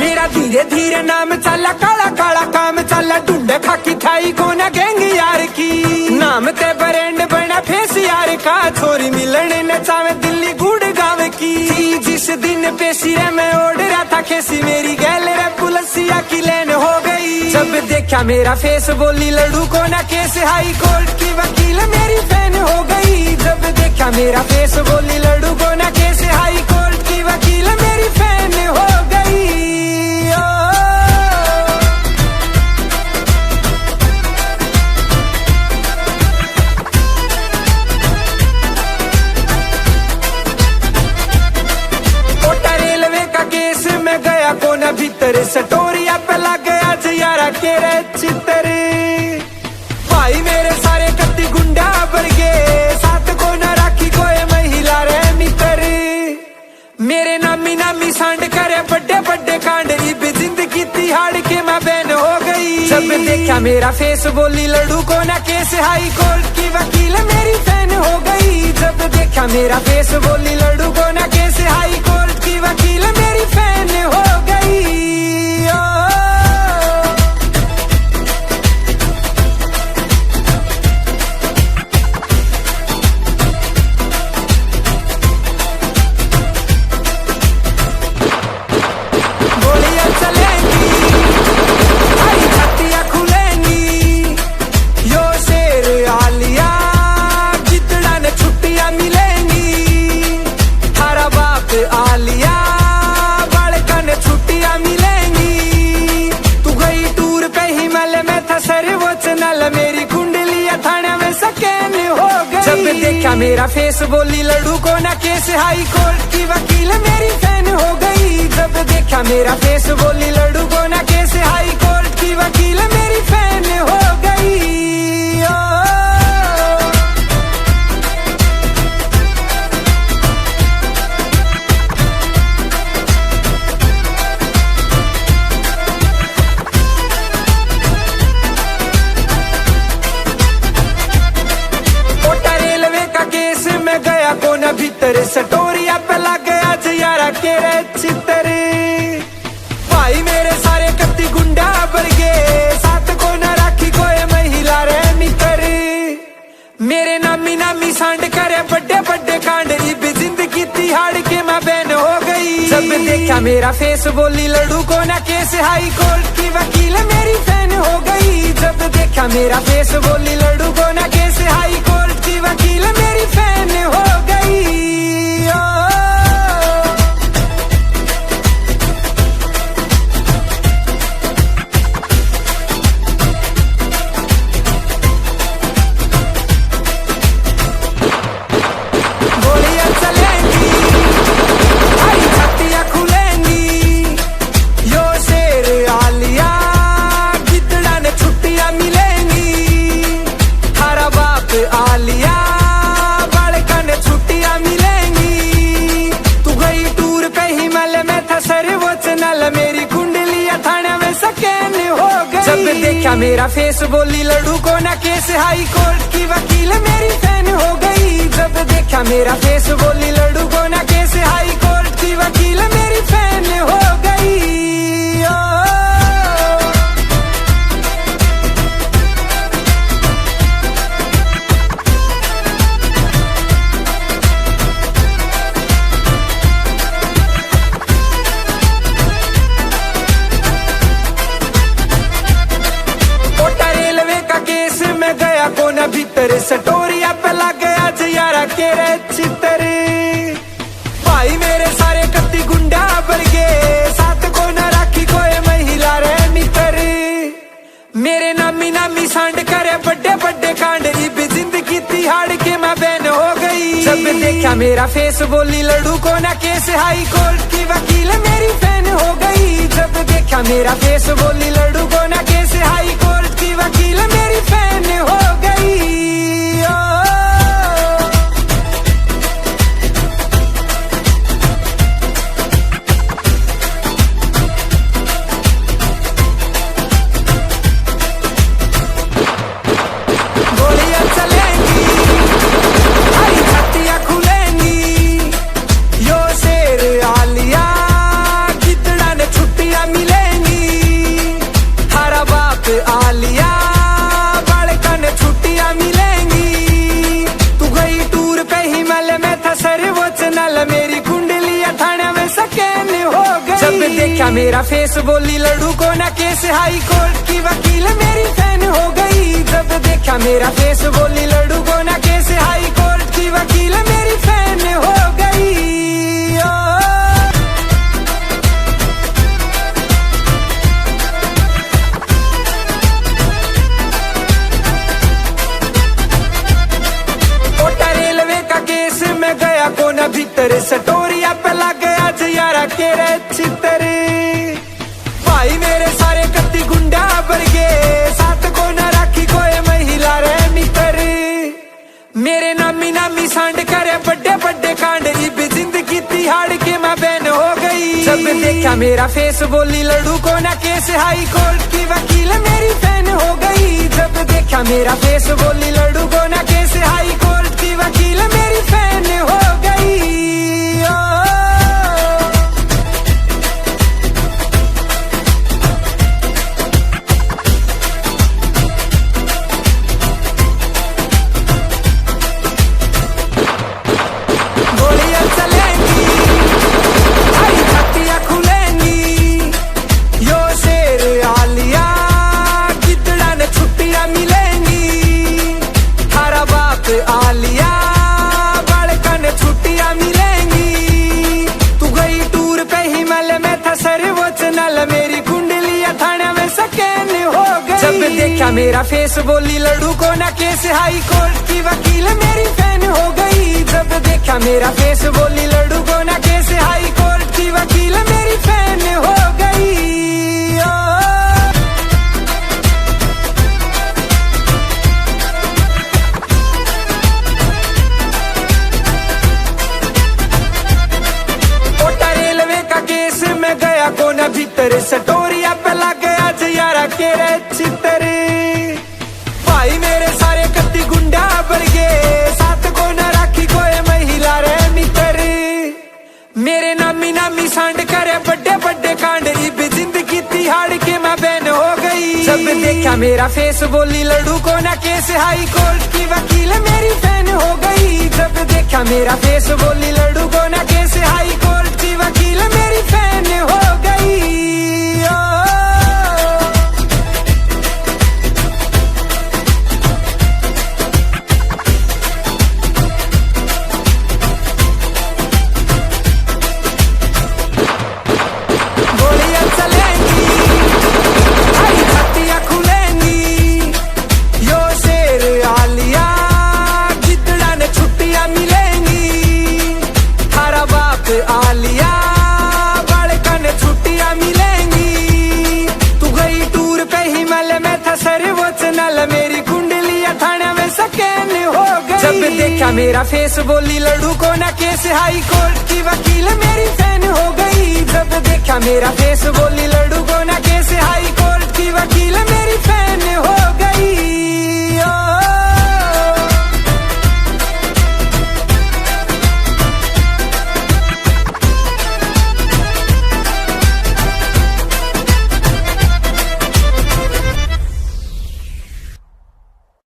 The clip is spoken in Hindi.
मेरा धीरे धीरे नाम चला, काला काला काम चला, ढूंढे खाकी खाई को ना गैंग यार की। नाम ते ब्रांड बना फेस यार का, छोरी मिलने न चावे दिल्ली गुड़गांव की। जिस दिन पेशी रे मैं ओढ़ रहा था खेसी, मेरी गैल रे पुलिसिया की लेन हो गई। जब देखा मेरा फेस बोली लड़ू को ना केस, हाई कोर्ट की वकील मेरी फैन हो गई। जब देखा मेरा फेस बोली लड़ू को ना केस, हाई कोर्ट की वकील मेरी फैन हो गई। कोटा रेलवे का केस में गया कोना भीतर, सटोरिया पे लग गया जयारा के रे चित्र। भाई मेरे सारे कत्ती गुंडा भर गए, साथ को न राखी कोई महिला रे मित्र। मेरे नामी नामी सांड करे बड़े बड़े कांड, इब जिंदगी तिहाड़ के मैं बैन हो गई। जब देखा मेरा फेस बोली लड़ू को ना केस, हाई कोर्ट की वकील मेरी फैन हो गई। जब देखा मेरा फेस बोली लड़ू को ना केस, हाई कोर्ट की वकील मेरी फैन हो गई। मेरी कुंडलियां थाने में स्कैन हो गई। जब देखा मेरा फेस बोली लड़ू को ना केस, हाई कोर्ट की वकील मेरी फैन हो गई। जब देखा मेरा फेस बोली लड़ू को ना केस, हाई कोर्ट की वकील मेरी फैन हो गई। कोना भीतर सटोरिया पे लग गया जयारा के रे चित्र। भाई मेरे सारे कत्ती गुंडा भर गए, साथ को न राखी कोई महिला रे मित्र। मेरे नामी नामी सांड करे बड़े बड़े कांड, इब जिंदगी तिहाड़ के मैं बैन हो गई। जब देखा मेरा फेस बोली लड़ू को ना केस, हाई कोर्ट की वकील मेरी फैन हो गई। जब देखा मेरा फेस बोली लड़ू को ना केस, हाई कोर्ट की वकील मेरी फैन हो गई। मेरी कुंडलियां थाने में स्कैन हो गई। जब देखा मेरा फेस बोली लड़ू को ना केस, हाई कोर्ट की वकील मेरी फैन हो गई। जब देखा मेरा फेस बोली लड़ू को ना केस, हाई कोर्ट की वकील मेरी फैन हो गई। कोना भीतर सटोरिया पे लग गया जयारा के रे चित्र। भाई मेरे सारे कत्ती गुंडा भर गए, साथ को न राखी कोई महिला रे मित्र। मेरे नामी नामी सांड करे बड़े बड़े कांड, इब जिंदगी तिहाड़ के मैं बैन हो गई। जब देखा मेरा फेस बोली लड़ू को ना केस, हाई कोर्ट की वकील मेरी फैन हो गई। जब देखा मेरा फेस बोली लड़ू को ना केस, हाई कोर्ट की वकील मेरी फैन हो गई। गोलियां चलेंगी, हरी छत्तियां खुलेंगी, यो शेर आलिया, गिद्दड़ा ने छुट्टियां देखा मेरा फेस बोली लड़ू को ना केस, हाई कोर्ट की वकील मेरी फैन हो गई। जब देखा मेरा फेस बोली लड़ू को ना केस, हाई कोर्ट की वकील मेरी फैन हो गई। गया कोना भीतर सटोरिया पे लग गया जयारा के रे चितर। भाई मेरे सारे कत्ती गुंडा बरगे, साथ को न राखी कोई महिला रे मित्र। मेरे नामी नामी सांड करे बड़े बड़े कांड, इब जिंदगी तिहाड़ के मैं बहन हो गई। जब देखा मेरा फेस बोली लड़ू को ना केस, हाई कोर्ट की वकील मेरी फैन हो गई। जब देखा मेरा फेस बोली लड़ू को ना केस, हाई कोर्ट की वकील मेरी फैन हो गई। गोलियां चलेंगी, हरी छत्तियां खुलेंगी, यो शेर आलिया कितड़ा ने छुट्टियां मिलेंगी। थारा बाप आलिया छुट्टियां मिलेंगी। तू गई टूर पे हिमालय में था सर्वोच्च नल, मेरी कुंडलियां थाने में सकैन हो गई। जब देखा मेरा फेस बोली लड़ू को ना केस, हाई कोर्ट की वकील मेरी फैन हो गई। जब देखा मेरा फेस बोली लड़ू को ना केस, हाई कोर्ट की वकील मेरी फैन हो गई। गया कोना भीतर सटोरिया पे लग गया जयारा के रे चितर। भाई मेरे सारे कत्ती गुंडा बरगे, साथ को न राखी कोई महिला रे मित्र। मेरे नामी नामी सांड करे बड़े बड़े कांड, इब जिंदगी तिहाड़ के मैं बहन हो गई। जब देखा मेरा फेस बोली लड़ू को ना केस, हाई कोर्ट की वकील मेरी फैन हो गई। जब देखा मेरा फेस बोली लड़ू को ना केस, हाई कोर्ट की वकील मेरी फैन हो गई। गोलियां चलेंगी, हरी छत्तियां खुलेंगी, यो शेर आलिया कितड़ा ने छुट्टियां मिलेंगी। थारा बाप आलिया छुट्टियां मिलेंगी। तू गई टूर पे हिमालय में था सर्वोच्च नल, मेरी कुंडलियां थाने में सकैन हो गई। जब देखा मेरा फेस बोली लड़ू को ना केस, हाई कोर्ट की वकील मेरी फैन हो गई। जब देखा मेरा फेस बोली लड़ू को ना केस, हाई कोर्ट की वकील मेरी फैन हो गई।